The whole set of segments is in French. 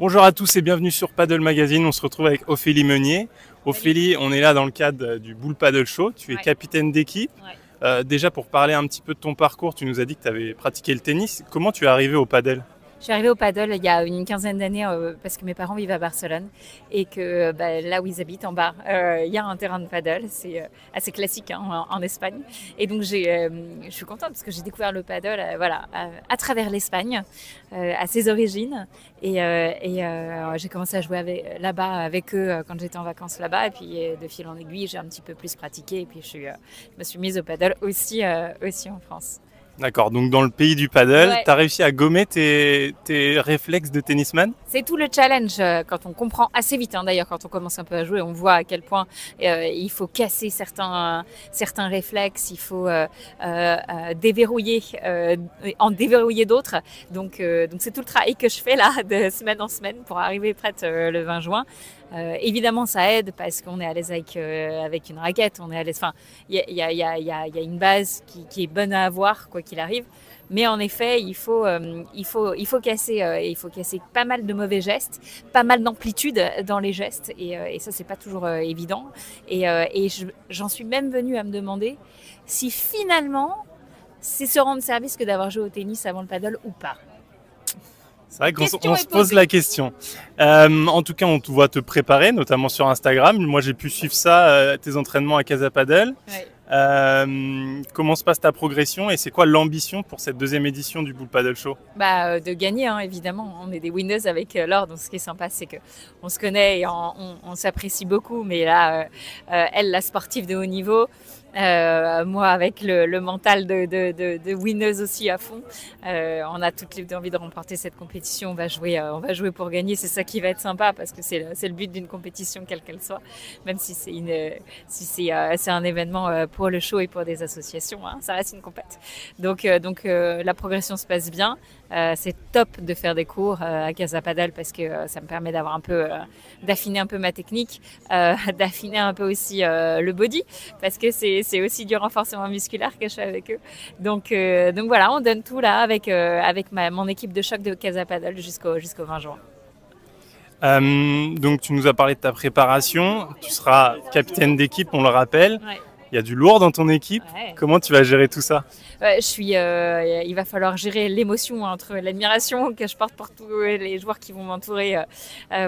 Bonjour à tous et bienvenue sur Paddle Magazine. On se retrouve avec Ophélie Meunier. Ophélie, on est là dans le cadre du Bull Paddle Show. Tu es capitaine d'équipe. Déjà pour parler un petit peu de ton parcours, tu nous as dit que tu avais pratiqué le tennis. Comment tu es arrivé au paddle? Je suis arrivée au paddle il y a une quinzaine d'années parce que mes parents vivent à Barcelone et que là où ils habitent en bas, il y a un terrain de paddle. C'est assez classique en Espagne. Et donc je suis contente parce que j'ai découvert le paddle à travers l'Espagne, à ses origines. J'ai commencé à jouer là-bas avec eux quand j'étais en vacances là-bas. Et puis de fil en aiguille, j'ai un petit peu plus pratiqué. Et puis je me suis mise au paddle aussi en France. D'accord, donc dans le pays du paddle, Ouais. tu as réussi à gommer tes réflexes de tennisman? C'est tout le challenge quand on comprend assez vite. D'ailleurs, quand on commence un peu à jouer, on voit à quel point il faut casser certains réflexes, il faut déverrouiller, en déverrouiller d'autres. Donc c'est tout le travail que je fais là de semaine en semaine pour arriver prête le 20 juin. Évidemment, ça aide parce qu'on est à l'aise avec une raquette, on est à l'aise. Enfin, il y a une base qui est bonne à avoir quoi qu'il arrive. Mais en effet, il faut casser pas mal de mauvais gestes, pas mal d'amplitude dans les gestes, et ça c'est pas toujours évident. J'en suis même venue à me demander si finalement c'est se rendre service que d'avoir joué au tennis avant le paddle ou pas. C'est vrai qu'on se pose la question. En tout cas, on te voit te préparer, notamment sur Instagram. Moi, j'ai pu suivre ça, tes entraînements à Casa Paddle. Ouais. Comment se passe ta progression et c'est quoi l'ambition pour cette deuxième édition du Bull Paddle Show? De gagner, évidemment. On est des winners avec Laure, donc ce qui est sympa, c'est qu'on se connaît et on s'apprécie beaucoup. Mais là, elle, la sportive de haut niveau, moi avec le mental de winneuse aussi à fond. On a toutes les deux envie de remporter cette compétition. On va jouer pour gagner. C'est ça qui va être sympa parce que c'est le but d'une compétition quelle qu'elle soit, même si c'est un événement pour le show et pour des associations. Ça reste une compète. Donc la progression se passe bien. C'est top de faire des cours à Casa Paddle parce que ça me permet d'avoir d'affiner un peu ma technique, d'affiner un peu aussi le body parce que c'est aussi du renforcement musculaire que je fais avec eux. Donc voilà, on donne tout là avec mon équipe de choc de Casa Paddle jusqu'au 20 juin. Donc tu nous as parlé de ta préparation. Tu seras capitaine d'équipe, on le rappelle. Ouais. Il y a du lourd dans ton équipe. Ouais. Comment tu vas gérer tout ça? Il va falloir gérer l'émotion entre l'admiration que je porte pour tous les joueurs qui vont m'entourer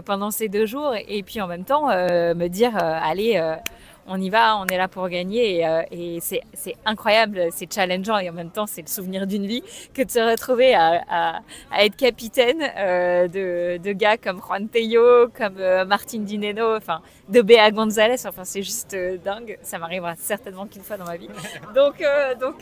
pendant ces 2 jours et puis en même temps me dire allez, on y va, on est là pour gagner et c'est incroyable, c'est challengeant et en même temps c'est le souvenir d'une vie que de se retrouver à être capitaine de gars comme Juan Tello, comme Martin Dineno, enfin de Bea Gonzalez, enfin c'est juste dingue, ça m'arrivera certainement qu'une fois dans ma vie. Donc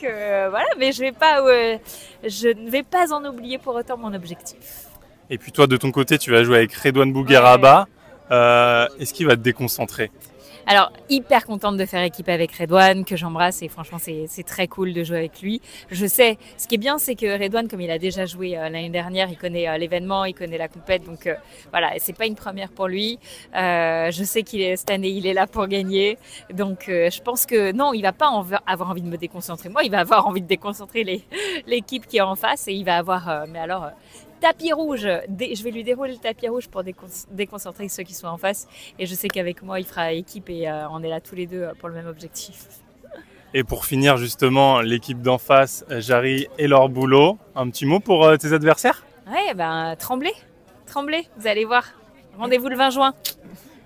voilà, mais je ne vais pas en oublier pour autant mon objectif. Et puis toi, de ton côté, tu vas jouer avec Redouane Bougueraba. Est-ce qu'il va te déconcentrer? Alors, hyper contente de faire équipe avec Redouane, que j'embrasse, et franchement, c'est très cool de jouer avec lui. Je sais, ce qui est bien, c'est que Redouane, comme il a déjà joué l'année dernière, il connaît l'événement, il connaît la compète, donc voilà, c'est pas une première pour lui. Je sais cette année, il est là pour gagner, donc je pense que non, il va pas avoir envie de me déconcentrer. Moi, il va avoir envie de déconcentrer l'équipe qui est en face, et il va avoir, mais alors tapis rouge, je vais lui dérouler le tapis rouge pour déconcentrer ceux qui sont en face et je sais qu'avec moi il fera équipe et on est là tous les deux pour le même objectif. Et pour finir justement, l'équipe d'en face, Jarry et Laure Boulot, un petit mot pour tes adversaires? Ouais, tremblez, vous allez voir. Rendez-vous le 20 juin.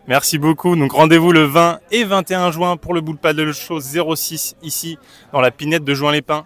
Merci beaucoup. Donc rendez-vous le 20 et 21 juin pour le Bull Paddle Show 06 ici dans la Pinette de Juan-les-Pins.